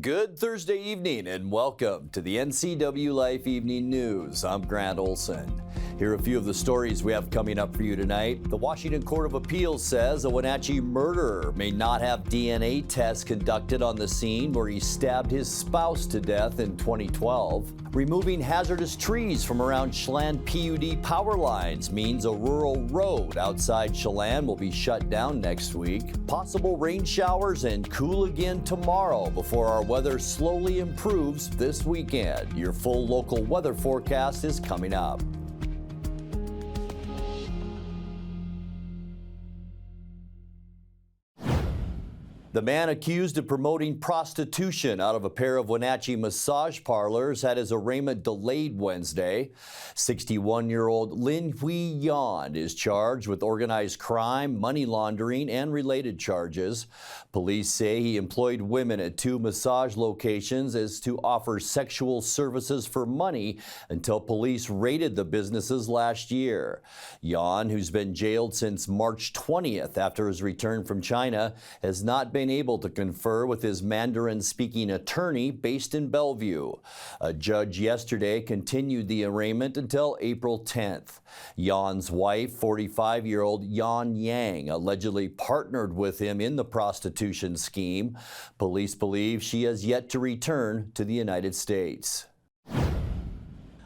Good Thursday evening and welcome to the NCWLIFE Evening News. I'm Grant Olson. Here are a few of the stories we have coming up for you tonight. The Washington Court of Appeals says a Wenatchee murderer may not have DNA tests conducted on the scene where he stabbed his spouse to death in 2012. Removing hazardous trees from around Chelan PUD power lines means a rural road outside Chelan will be shut down next week. Possible rain showers and cool again tomorrow before our weather slowly improves this weekend. Your full local weather forecast is coming up. The man accused of promoting prostitution out of a pair of Wenatchee massage parlors had his arraignment delayed Wednesday. 61-year-old Lin Hui Yan is charged with organized crime, money laundering, and related charges. Police say he employed women at two massage locations as to offer sexual services for money until police raided the businesses last year. Yan, who's been jailed since March 20th after his return from China, has not been able to confer with his Mandarin-speaking attorney based in Bellevue. A judge yesterday continued the arraignment until April 10th. Yan's wife, 45-year-old Yan Yang, allegedly partnered with him in the prostitution scheme. Police believe she has yet to return to the United States.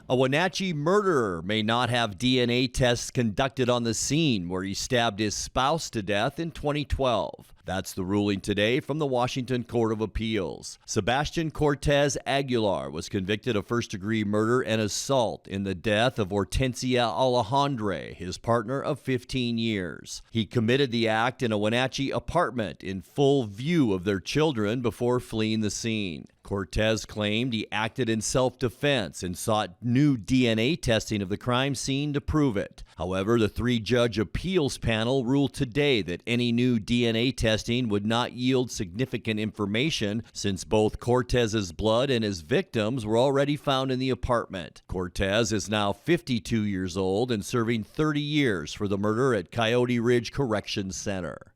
A Wenatchee murderer may not have DNA tests conducted on the scene where he stabbed his spouse to death in 2012. That's the ruling today from the Washington Court of Appeals. Sebastian Cortez Aguilar was convicted of first-degree murder and assault in the death of Hortensia Alejandre, his partner of 15 years. He committed the act in a Wenatchee apartment in full view of their children before fleeing the scene. Cortez claimed he acted in self-defense and sought new DNA testing of the crime scene to prove it. However, the three-judge appeals panel ruled today that any new DNA testing would not yield significant information since both Cortez's blood and his victims were already found in the apartment. Cortez is now 52 years old and serving 30 years for the murder at Coyote Ridge Correction Center.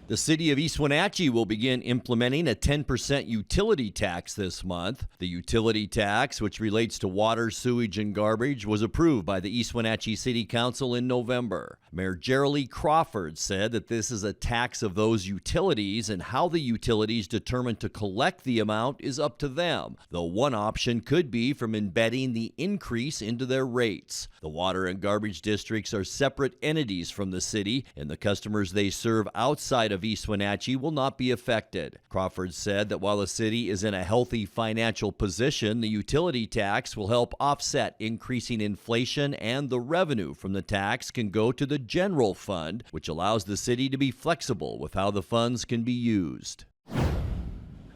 The City of East Wenatchee will begin implementing a 10% utility tax this month. The utility tax, which relates to water, sewage, and garbage, was approved by the East Wenatchee City Council in November. Mayor Gerald Crawford said that this is a tax of those utilities, and how the utilities determine to collect the amount is up to them, though one option could be from embedding the increase into their rates. The water and garbage districts are separate entities from the city, and the customers they serve outside of East Wenatchee will not be affected. Crawford said that while the city is in a healthy financial position, the utility tax will help offset increasing inflation, and the revenue from the tax can go to the general fund, which allows the city to be flexible with how the funds can be used.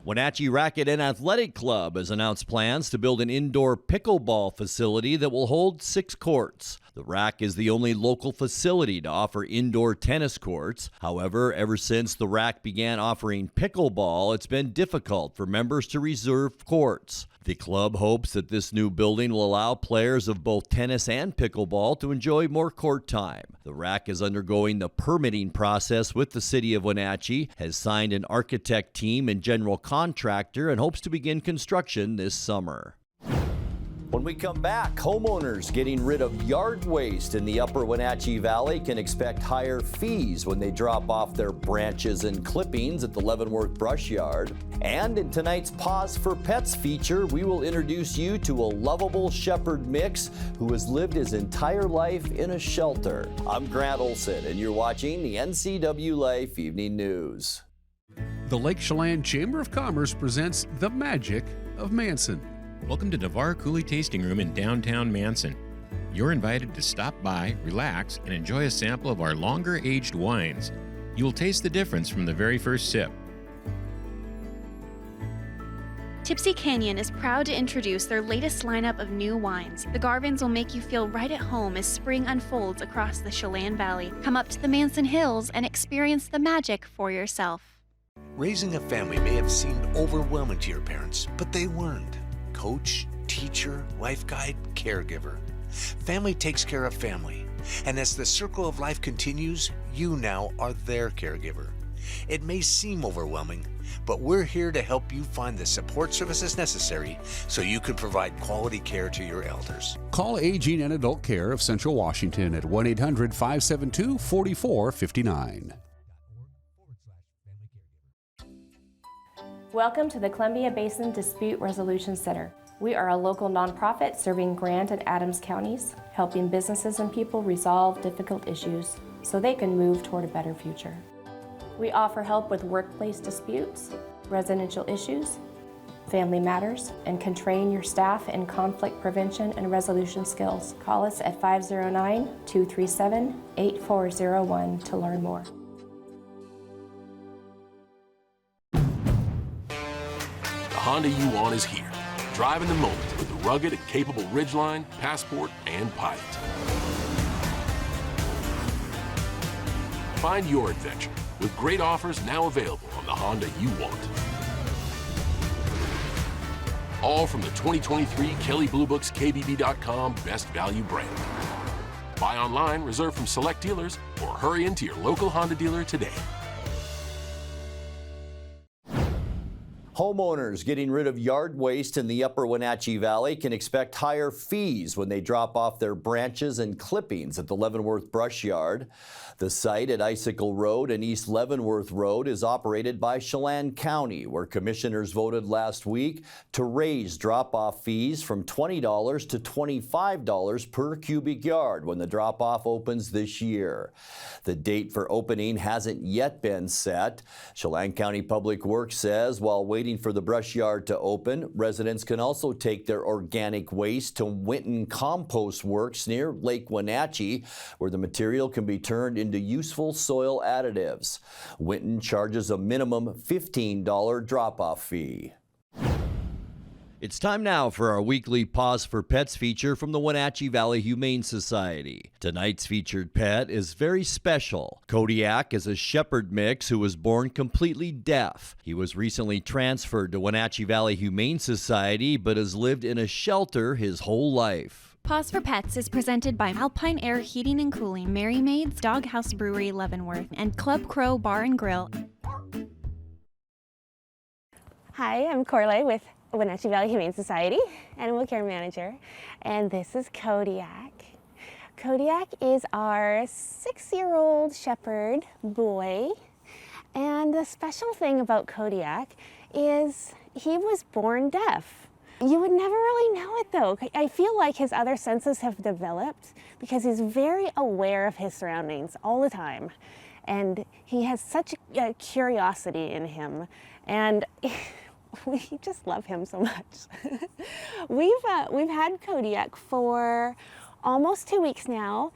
Wenatchee Racquet Athletic Club has announced plans to build an indoor pickleball facility that will hold 6 courts. The RAC is the only local facility to offer indoor tennis courts. However, ever since the RAC began offering pickleball, it's been difficult for members to reserve courts. The club hopes that this new building will allow players of both tennis and pickleball to enjoy more court time. The RAC is undergoing the permitting process with the City of Wenatchee, has signed an architect team and general contractor, and hopes to begin construction this summer. When we come back, homeowners getting rid of yard waste in the upper Wenatchee Valley can expect higher fees when they drop off their branches and clippings at the Leavenworth Brush Yard. And in tonight's Pause for Pets feature, we will introduce you to a lovable shepherd mix who has lived his entire life in a shelter. I'm Grant Olson, and you're watching the NCWLIFE Evening News. The Lake Chelan Chamber of Commerce presents The Magic of Manson. Welcome to Navarre Coulee Tasting Room in downtown Manson. You're invited to stop by, relax, and enjoy a sample of our longer-aged wines. You will taste the difference from the very first sip. Tipsy Canyon is proud to introduce their latest lineup of new wines. The Garvins will make you feel right at home as spring unfolds across the Chelan Valley. Come up to the Manson Hills and experience the magic for yourself. Raising a family may have seemed overwhelming to your parents, but they weren't. Coach, teacher, life guide, caregiver. Family takes care of family. And as the circle of life continues, you now are their caregiver. It may seem overwhelming, but but we're here to help you find the support services necessary so you can provide quality care to your elders. Call Aging and Adult Care of Central Washington at 1-800-572-4459. Welcome to the Columbia Basin Dispute Resolution Center. We are a local nonprofit serving Grant and Adams counties, helping businesses and people resolve difficult issues so they can move toward a better future. We offer help with workplace disputes, residential issues, family matters, and can train your staff in conflict prevention and resolution skills. Call us at 509-237-8401 to learn more. The Honda you want is here. Driving the moment with the rugged and capable Ridgeline, Passport, and Pilot. Find your adventure with great offers now available on the Honda you want. All from the 2023 Kelley Blue Book's KBB.com Best Value brand. Buy online, reserve from select dealers, or hurry into your local Honda dealer today. Homeowners getting rid of yard waste in the upper Wenatchee Valley can expect higher fees when they drop off their branches and clippings at the Leavenworth Brush Yard. The site at Icicle Road and East Leavenworth Road is operated by Chelan County, where commissioners voted last week to raise drop-off fees from $20 to $25 per cubic yard when the drop-off opens this year. The date for opening hasn't yet been set. Chelan County Public Works says while waiting for the brush yard to open, residents can also take their organic waste to Winton Compost Works near Lake Wenatchee, where the material can be turned into useful soil additives. Winton charges a minimum $15 drop-off fee. It's time now for our weekly Pause for Pets feature from the Wenatchee Valley Humane Society. Tonight's featured pet is very special. Kodiak is a shepherd mix who was born completely deaf. He was recently transferred to Wenatchee Valley Humane Society but has lived in a shelter his whole life. Pause for Pets is presented by Alpine Air Heating and Cooling, Merry Maids, Doghouse Brewery, Leavenworth, and Club Crow Bar and Grill. Hi, I'm Corley with Wenatchee Valley Humane Society, Animal Care Manager, and this is Kodiak. Kodiak is our 6-year-old shepherd boy, and the special thing about Kodiak is he was born deaf. You would never really know it though. I feel like his other senses have developed because he's very aware of his surroundings all the time, and he has such a curiosity in him, and we just love him so much. We've had Kodiak for almost 2 weeks now.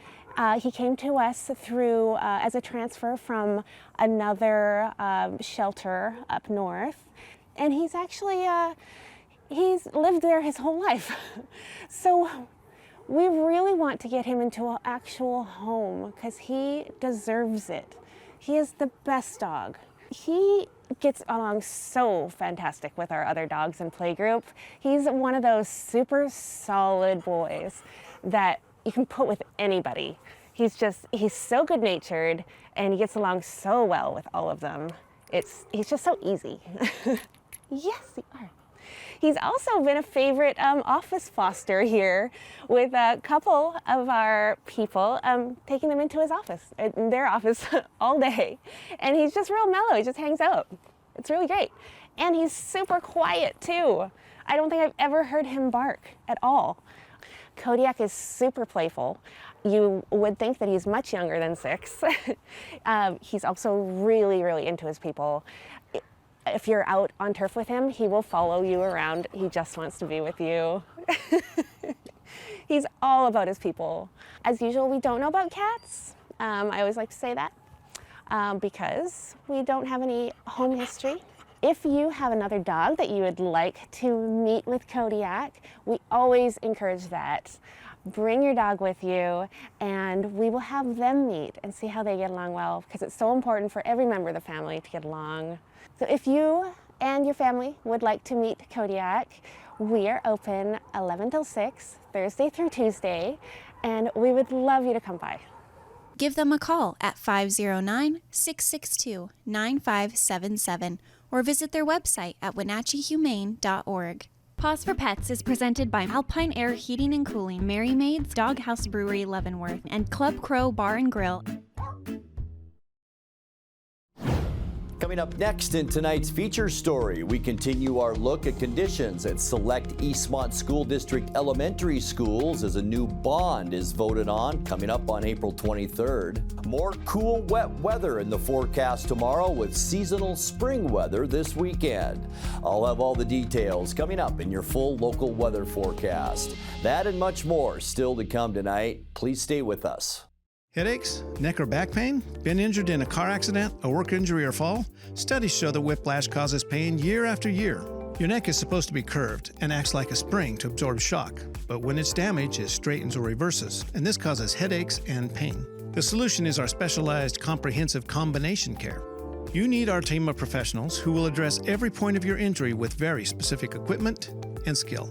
He came to us through as a transfer from another shelter up north, and he's actually he's lived there his whole life. So we really want to get him into an actual home because he deserves it. He is the best dog. He gets along so fantastic with our other dogs in playgroup. He's one of those super solid boys that you can put with anybody. He's so good-natured, and he gets along so well with all of them. He's just so easy. Yes, you are. He's also been a favorite office foster here with a couple of our people taking them into their office all day. And he's just real mellow, he just hangs out. It's really great. And he's super quiet too. I don't think I've ever heard him bark at all. Kodiak is super playful. You would think that he's much younger than 6. He's also really, really into his people. If you're out on turf with him, he will follow you around. He just wants to be with you. He's all about his people. As usual, we don't know about cats. I always like to say that because we don't have any home history. If you have another dog that you would like to meet with Kodiak, we always encourage that. Bring your dog with you and we will have them meet and see how they get along well, because it's so important for every member of the family to get along. So if you and your family would like to meet Kodiak, we are open 11 till 6, Thursday through Tuesday, and we would love you to come by. Give them a call at 509-662-9577 or visit their website at wenatcheehumane.org. Pause for Pets is presented by Alpine Air Heating and Cooling, Merry Maids, Doghouse Brewery, Leavenworth, and Club Crow Bar and Grill. Coming up next in tonight's feature story, we continue our look at conditions at select Eastmont School District elementary schools as a new bond is voted on, coming up on April 23rd. More cool, wet weather in the forecast tomorrow with seasonal spring weather this weekend. I'll have all the details coming up in your full local weather forecast. That and much more still to come tonight. Please stay with us. Headaches, neck or back pain? Been injured in a car accident, a work injury, or fall? Studies show that whiplash causes pain year after year. Your neck is supposed to be curved and acts like a spring to absorb shock, but when it's damaged, it straightens or reverses, and this causes headaches and pain. The solution is our specialized comprehensive combination care. You need our team of professionals who will address every point of your injury with very specific equipment and skill.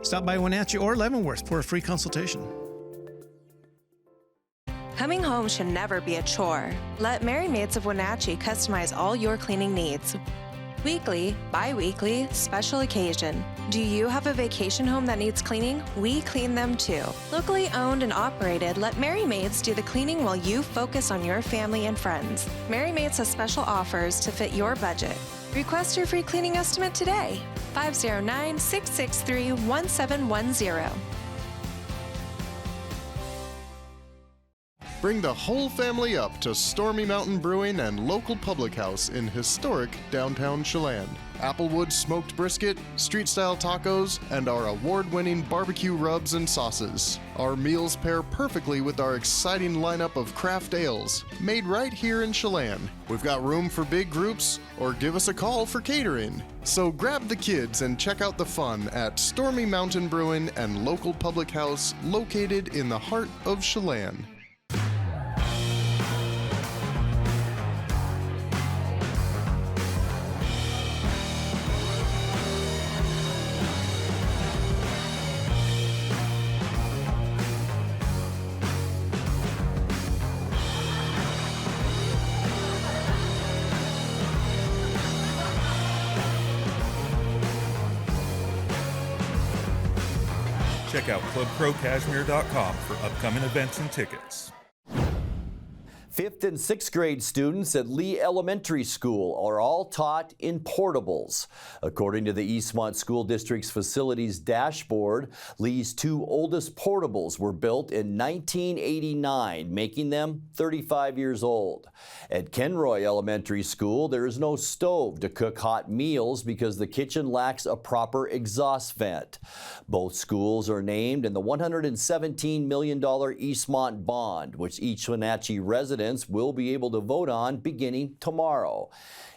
Stop by Wenatchee or Leavenworth for a free consultation. Coming home should never be a chore. Let Merry Maids of Wenatchee customize all your cleaning needs. Weekly, bi-weekly, special occasion. Do you have a vacation home that needs cleaning? We clean them too. Locally owned and operated, let Merry Maids do the cleaning while you focus on your family and friends. Merry Maids has special offers to fit your budget. Request your free cleaning estimate today. 509-663-1710. Bring the whole family up to Stormy Mountain Brewing and local public house in historic downtown Chelan. Applewood smoked brisket, street-style tacos, and our award-winning barbecue rubs and sauces. Our meals pair perfectly with our exciting lineup of craft ales, made right here in Chelan. We've got room for big groups, or give us a call for catering. So grab the kids and check out the fun at Stormy Mountain Brewing and local public house located in the heart of Chelan. Check out clubcrowcashmere.com for upcoming events and tickets. 5th and 6th grade students at Lee Elementary School are all taught in portables. According to the Eastmont School District's facilities dashboard, Lee's 2 oldest portables were built in 1989, making them 35 years old. At Kenroy Elementary School, there is no stove to cook hot meals because the kitchen lacks a proper exhaust vent. Both schools are named in the $117 million Eastmont bond, which each Wenatchee resident will be able to vote on beginning tomorrow.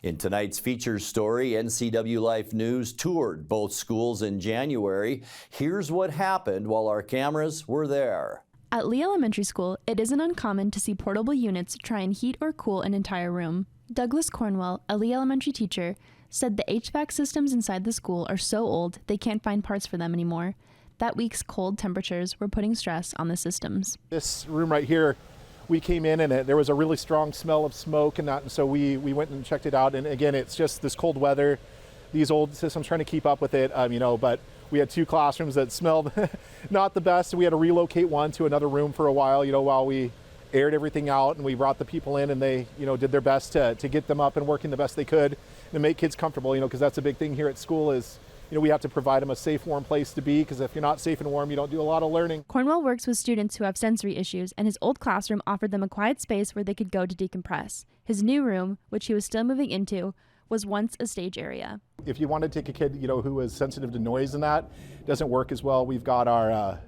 In tonight's feature story, NCWLIFE News toured both schools in January. Here's what happened while our cameras were there. At Lee Elementary School, it isn't uncommon to see portable units try and heat or cool an entire room. Douglas Cornwell, a Lee Elementary teacher, said the HVAC systems inside the school are so old they can't find parts for them anymore. That week's cold temperatures were putting stress on the systems. This room right here, we came in and there was a really strong smell of smoke and that, and so we went and checked it out. And again, it's just this cold weather, these old systems trying to keep up with it, but we had 2 classrooms that smelled not the best. So we had to relocate one to another room for a while, while we aired everything out, and we brought the people in and they, did their best to get them up and working the best they could and to make kids comfortable, because that's a big thing here at school is, we have to provide them a safe, warm place to be, because if you're not safe and warm, you don't do a lot of learning. Cornwell works with students who have sensory issues, and his old classroom offered them a quiet space where they could go to decompress. His new room, which he was still moving into, was once a stage area. If you want to take a kid, who is sensitive to noise and that, doesn't work as well. We've got our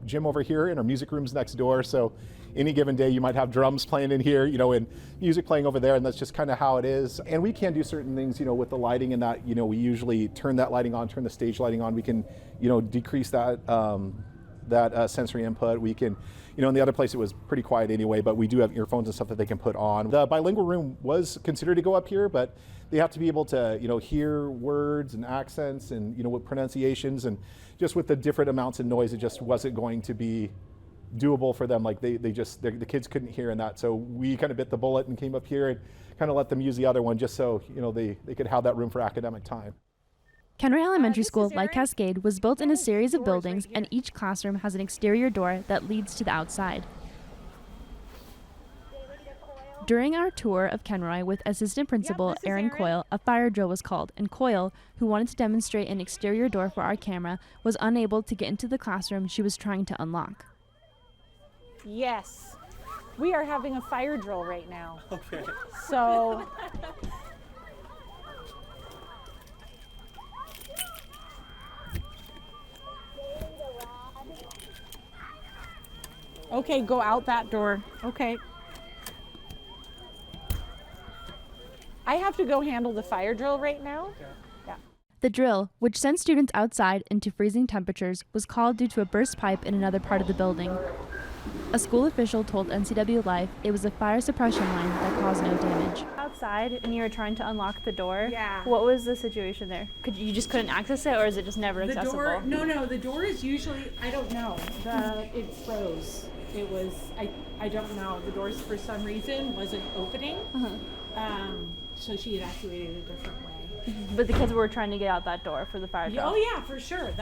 gym over here and our music rooms next door, so any given day you might have drums playing in here, and music playing over there, and that's just kind of how it is. And we can do certain things, with the lighting and that, we usually turn that lighting on, turn the stage lighting on. We can, decrease that sensory input. We can, in the other place it was pretty quiet anyway, but we do have earphones and stuff that they can put on. The bilingual room was considered to go up here, but they have to be able to, hear words and accents and, with pronunciations, and just with the different amounts of noise, it just wasn't going to be doable for them. Like the kids couldn't hear in that. So we kind of bit the bullet and came up here and kind of let them use the other one just so, they could have that room for academic time. Kenroy Elementary School, like Cascade, was built in a series of buildings, and each classroom has an exterior door that leads to the outside. During our tour of Kenroy with Assistant Principal Erin Coyle, a fire drill was called, and Coyle, who wanted to demonstrate an exterior door for our camera, was unable to get into the classroom she was trying to unlock. Yes, we are having a fire drill right now. Okay. So. Okay, go out that door. Okay. I have to go handle the fire drill right now. Yeah. The drill, which sent students outside into freezing temperatures, was called due to a burst pipe in another part of the building. A school official told NCWLIFE it was a fire suppression line that caused no damage. Outside, and you were trying to unlock the door. Yeah. What was the situation there? You just couldn't access it, or is it just never accessible? No, the door is usually, I don't know, it froze. It was, I don't know, the doors for some reason wasn't opening. So she evacuated a different way. But the kids were trying to get out that door for the fire drill. Oh yeah, for sure.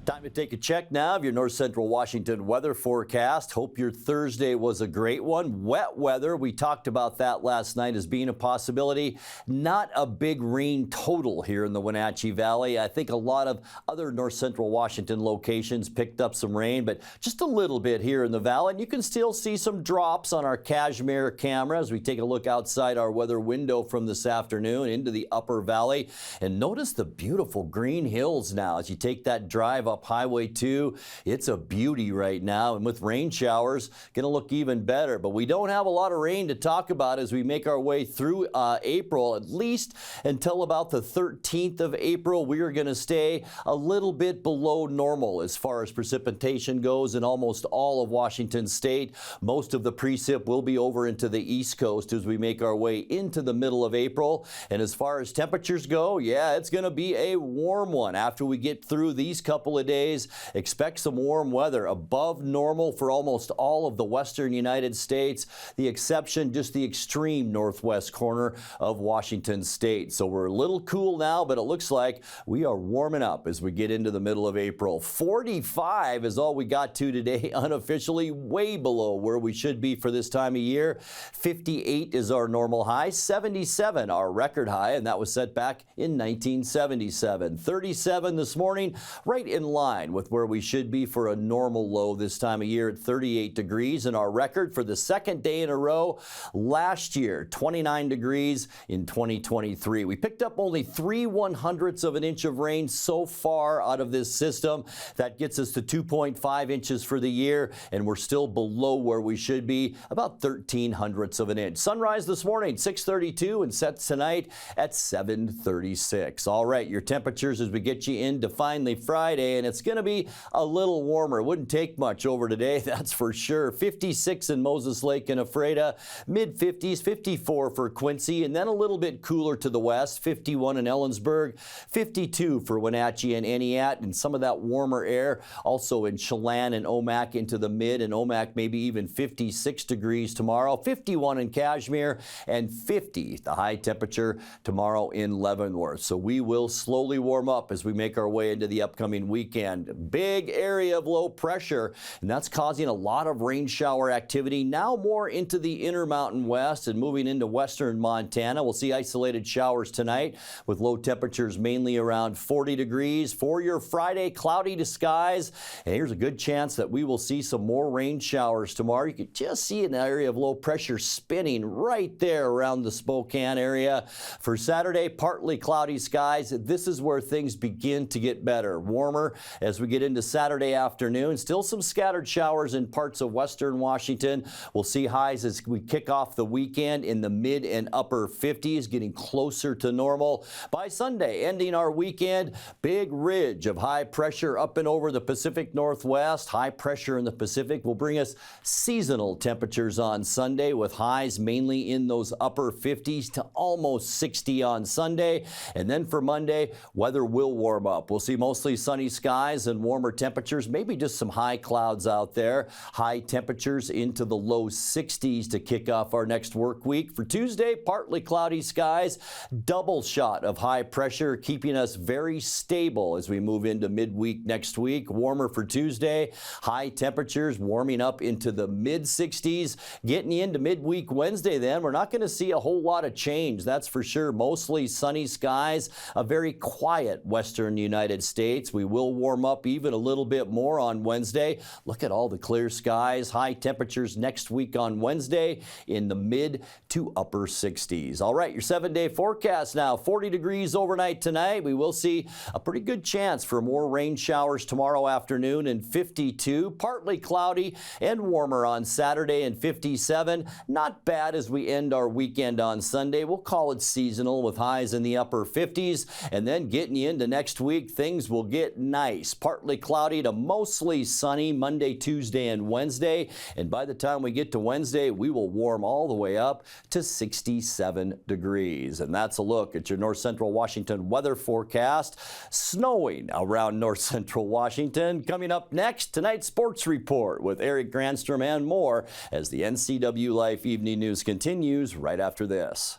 Time to take a check now of your North Central Washington weather forecast. Hope your Thursday was a great one. Wet weather, we talked about that last night as being a possibility. Not a big rain total here in the Wenatchee Valley. I think a lot of other North Central Washington locations picked up some rain, but just a little bit here in the valley. And you can still see some drops on our Cashmere camera as we take a look outside our weather window from this afternoon into the upper valley. And notice the beautiful green hills now as you take that drive up Highway 2. It's a beauty right now, and with rain showers, going to look even better. But we don't have a lot of rain to talk about as we make our way through April, at least until about the 13th of April. We are going to stay a little bit below normal as far as precipitation goes in almost all of Washington state. Most of the precip will be over into the East Coast as we make our way into the middle of April. And as far as temperatures go, yeah, it's going to be a warm one after we get through these couple of days. Expect some warm weather above normal for almost all of the western United States. The exception, just the extreme northwest corner of Washington state. So we're a little cool now, but it looks like we are warming up as we get into the middle of April. 45 is all we got to today, unofficially way below where we should be for this time of year. 58 is our normal high, 77 our record high, and that was set back in 1977. 37 this morning, right in line with where we should be for a normal low this time of year at 38 degrees, and our record for the second day in a row last year, 29 degrees in 2023. We picked up only 3/100ths of an inch of rain so far out of this system. That gets us to 2.5 inches for the year, and we're still below where we should be, about 13/100ths of an inch. Sunrise this morning, 6:32, and sets tonight at 7:36. All right, your temperatures as we get you into finally Friday, and it's going to be a little warmer. It wouldn't take much over today, that's for sure. 56 in Moses Lake and Ephrata, mid-50s, 54 for Quincy, and then a little bit cooler to the west, 51 in Ellensburg, 52 for Wenatchee and Entiat, and some of that warmer air also in Chelan and Omak into the mid, and Omak maybe even 56 degrees tomorrow, 51 in Cashmere, and 50 the high temperature tomorrow in Leavenworth. So we will slowly warm up as we make our way into the upcoming weekend. Big area of low pressure, and that's causing a lot of rain shower activity now more into the Intermountain West and moving into western Montana. We'll see isolated showers tonight with low temperatures mainly around 40 degrees. For your Friday, cloudy to skies, and here's a good chance that we will see some more rain showers tomorrow. You can just see an area of low pressure spinning right there around the Spokane area. For Saturday, partly cloudy skies. This is where things begin to get better, warmer as we get into Saturday afternoon. Still some scattered showers in parts of western Washington. We'll see highs as we kick off the weekend in the mid and upper 50s, getting closer to normal. By Sunday, ending our weekend, big ridge of high pressure up and over the Pacific Northwest. High pressure in the Pacific will bring us seasonal temperatures on Sunday with highs mainly in those upper 50s to almost 60 on Sunday. And then for Monday, weather will warm up. We'll see mostly sunny skies skies and warmer temperatures, maybe just some high clouds out there. High temperatures into the low 60s to kick off our next work week. For Tuesday, partly cloudy skies, double shot of high pressure keeping us very stable as we move into midweek next week. Warmer for Tuesday, high temperatures warming up into the mid 60s. Getting into midweek Wednesday then, we're not going to see a whole lot of change, that's for sure. Mostly sunny skies, a very quiet western United States. We will warm up even a little bit more on Wednesday. Look at all the clear skies. High temperatures next week on Wednesday in the mid to upper 60s. All right, your 7-day forecast now. 40 degrees overnight tonight. We will see a pretty good chance for more rain showers tomorrow afternoon and 52. Partly cloudy and warmer on Saturday and 57. Not bad as we end our weekend on Sunday. We'll call it seasonal with highs in the upper 50s. And then getting you into next week, things will get nice. Partly cloudy to mostly sunny Monday, Tuesday, and Wednesday. And by the time we get to Wednesday, we will warm all the way up to 67 degrees. And that's a look at your north central Washington weather forecast. Snowing around north central Washington. Coming up next, tonight's sports report with Eric Granstrom and more as the NCWLIFE Evening News continues right after this.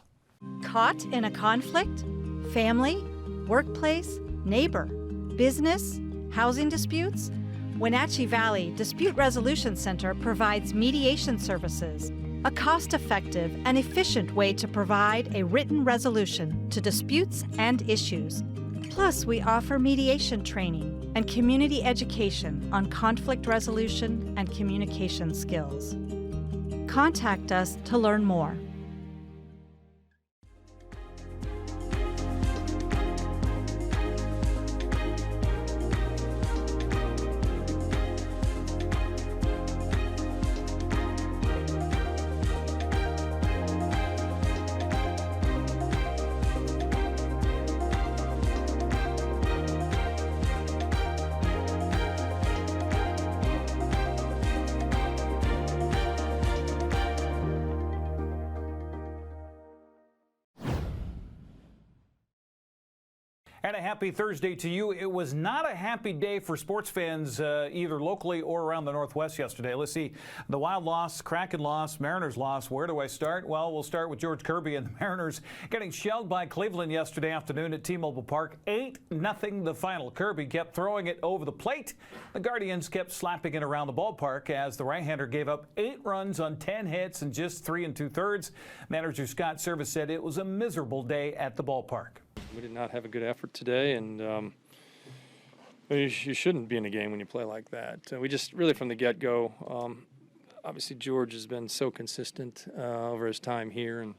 Caught in a conflict? Family? Workplace? Neighbor? Business? Housing disputes? Wenatchee Valley Dispute Resolution Center provides mediation services, a cost-effective and efficient way to provide a written resolution to disputes and issues. Plus, we offer mediation training and community education on conflict resolution and communication skills. Contact us to learn more. And a happy Thursday to you. It was not a happy day for sports fans either locally or around the Northwest yesterday. Let's see. The Wild loss, Kraken loss, Mariners loss. Where do I start? Well, we'll start with George Kirby and the Mariners getting shelled by Cleveland yesterday afternoon at T-Mobile Park. 8-0 the final. Kirby kept throwing it over the plate. The Guardians kept slapping it around the ballpark as the right-hander gave up 8 runs on 10 hits in just 3 2/3. Manager Scott Service said it was a miserable day at the ballpark. We did not have a good effort today, and you shouldn't be in a game when you play like that. We just really from the get-go, obviously George has been so consistent over his time here, and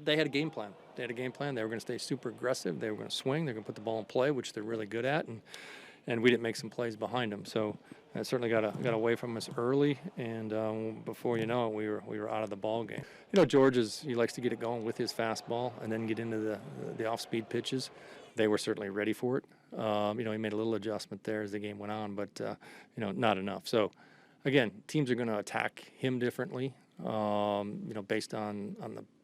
they had a game plan. They had a game plan. They were going to stay super aggressive. They were going to swing. They were going to put the ball in play, which they're really good at, and we didn't make some plays behind them. So that certainly got away from us early, and before you know it, we were out of the ball game. You know, George he likes to get it going with his fastball and then get into the off-speed pitches. They were certainly ready for it. You know, he made a little adjustment there as the game went on, but you know, not enough. So again, teams are going to attack him differently. You know, based on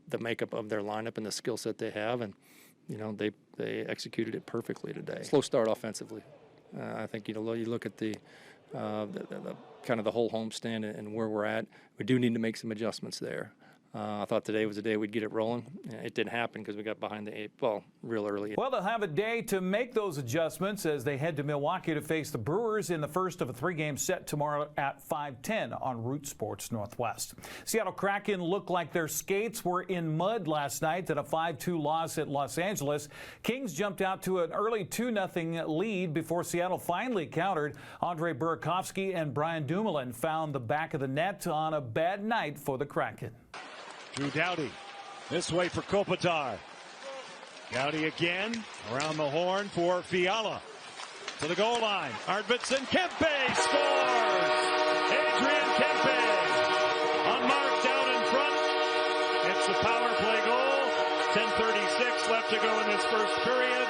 the makeup of their lineup and the skill set they have, and you know, they executed it perfectly today. Slow start offensively. I think you look at the kind of the whole homestand and where we're at. We do need to make some adjustments there. I thought today was the day we'd get it rolling. It didn't happen because we got behind the 8 ball real early. Well, they'll have a day to make those adjustments as they head to Milwaukee to face the Brewers in the first of a 3-game set tomorrow at 5:10 on Root Sports Northwest. Seattle Kraken looked like their skates were in mud last night at a 5-2 loss at Los Angeles. Kings jumped out to an early 2-0 lead before Seattle finally countered. Andre Burakovsky and Brian Dumoulin found the back of the net on a bad night for the Kraken. Drew Doughty, this way for Kopitar. Doughty again, around the horn for Fiala. To the goal line, Arvidsson, Kempe scores! Adrian Kempe, unmarked out in front. It's the power play goal. 10:36 left to go in this first period.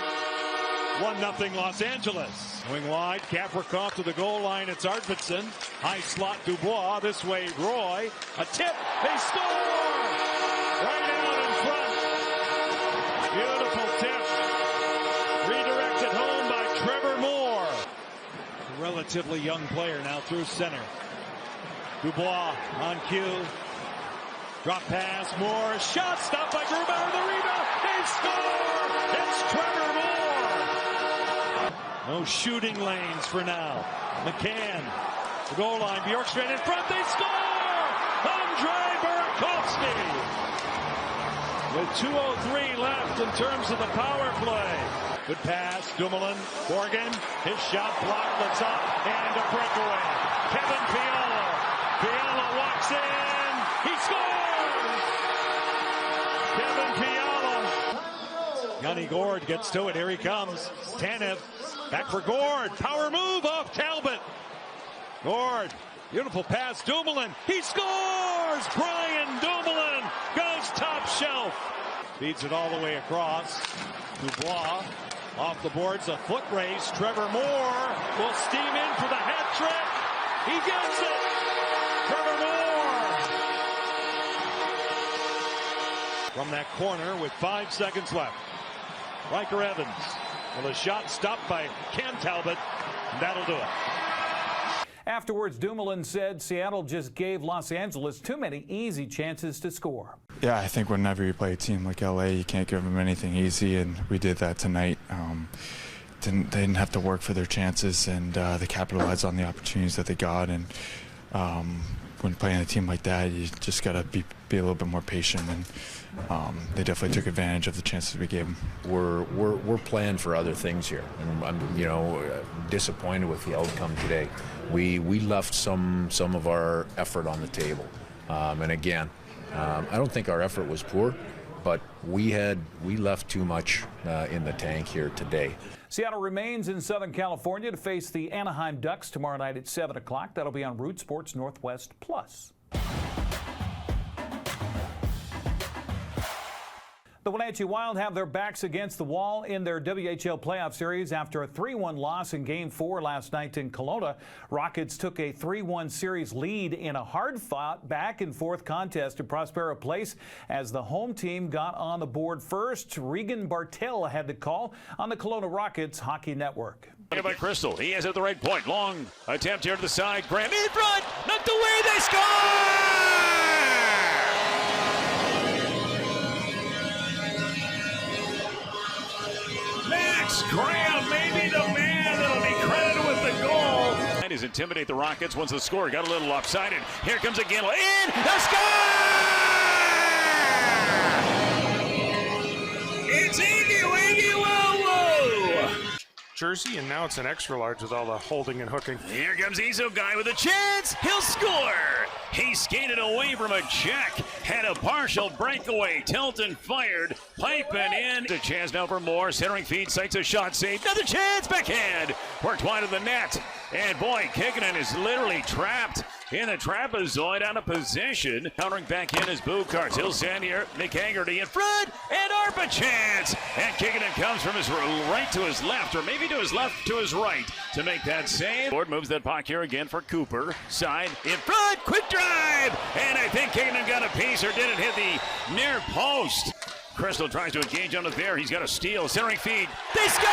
1-0 Los Angeles. Going wide, Kaprikov to the goal line. It's Arvidsson. High slot Dubois. This way, Roy. A tip. They score! Right out in front. Beautiful tip. Redirected home by Trevor Moore. relatively young player now through center. Dubois on cue. Drop pass, Moore, shot, stopped by Grubauer, the rebound, they score! It's Trevor Moore! No shooting lanes for now. McCann, the goal line, Bjorkstrand in front, they score! Andrei Burakovsky! With 2:03 left in terms of the power play. Good pass, Dumoulin, Morgan, his shot blocked, looks up, and a breakaway. Kevin Fiala. Fiala walks in, he scores! Kevin Fiala. Yanni Gord gets to it, here he comes. Tanev, back for Gord, power move off Talbot. Gord, beautiful pass, Dumoulin, he scores! Brian Dumoulin goes top shelf. Feeds it all the way across. Dubois off the boards, a foot race. Trevor Moore will steam in for the hat trick. He gets it. Trevor Moore. From that corner with 5 seconds left. Riker Evans with a shot stopped by Cam Talbot. That'll do it. Afterwards, Dumoulin said Seattle just gave Los Angeles too many easy chances to score. Yeah, I think whenever you play a team like LA, you can't give them anything easy, and we did that tonight. They didn't have to work for their chances, and they capitalized on the opportunities that they got. And when playing a team like that, you just got to be a little bit more patient, and they definitely took advantage of the chances we gave them. We're playing for other things here, and I'm disappointed with the outcome today. We left some of our effort on the table, and again, I don't think our effort was poor, but we left too much in the tank here today. Seattle remains in Southern California to face the Anaheim Ducks tomorrow night at 7 o'clock. That'll be on Root Sports Northwest Plus. The Wenatchee Wild have their backs against the wall in their WHL playoff series after a 3-1 loss in Game 4 last night in Kelowna. Rockets took a 3-1 series lead in a hard-fought back-and-forth contest to Prospero Place as the home team got on the board first. Regan Bartel had the call on the Kelowna Rockets Hockey Network. By Crystal, he has at the right point. Long attempt here to the side. Graham in front, knocked away, they score! Graham may be the man that'll be credited with the goal. That is intimidate the Rockets once the score got a little lopsided. Here comes again in the score! It's Iggy Wiggy Woo Woo! Jersey, and now it's an extra large with all the holding and hooking. Here comes Iso Guy with a chance. He'll score. He skated away from a check. Had a partial breakaway. Tilton fired. Piping in. A chance now for Moore. Centering feed. Sights a shot save. Another chance. Backhand. Worked wide of the net. And boy, Kikkonen is literally trapped in a trapezoid out of position. Countering back in is Bukarts. He'll stand here. Nick Haggerty in front. And Arpa chance. And Kikkonen comes from his right to his left, or maybe to his left to his right to make that save. Ford moves that puck here again for Cooper. Side in front. Quick drive. And I think Kikkonen got a piece, or did it hit the near post? Crystal tries to engage on the there. He's got a steal. Centering feed. They score!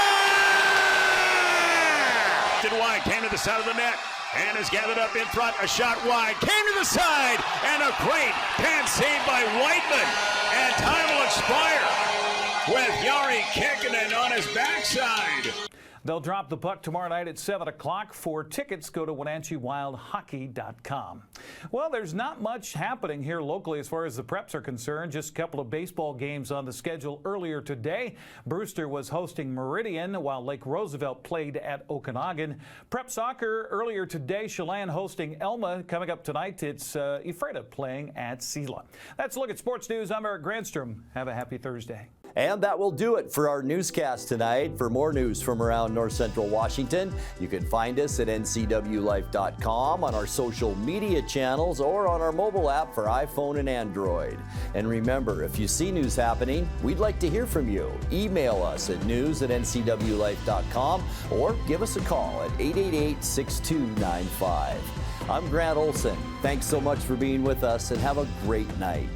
Wide, came to the side of the net and is gathered up in front. A shot wide, came to the side, and a great pad save by Whiteman. And time will expire with Jari Kikkonen on his backside. They'll drop the puck tomorrow night at 7 o'clock. For tickets, go to WenatcheeWildHockey.com. Well, there's not much happening here locally as far as the Preps are concerned. Just a couple of baseball games on the schedule earlier today. Brewster was hosting Meridian while Lake Roosevelt played at Okanagan. Prep soccer earlier today, Chelan hosting Elma. Coming up tonight, it's Ephrata playing at Sela. That's a look at sports news. I'm Eric Granstrom. Have a happy Thursday. And that will do it for our newscast tonight. For more news from around North Central Washington, you can find us at NCWLIFE.com, on our social media channels, or on our mobile app for iPhone and Android. And remember, if you see news happening, we'd like to hear from you. Email us at news@NCWLIFE.com or give us a call at 888-6295. I'm Grant Olson. Thanks so much for being with us, and have a great night.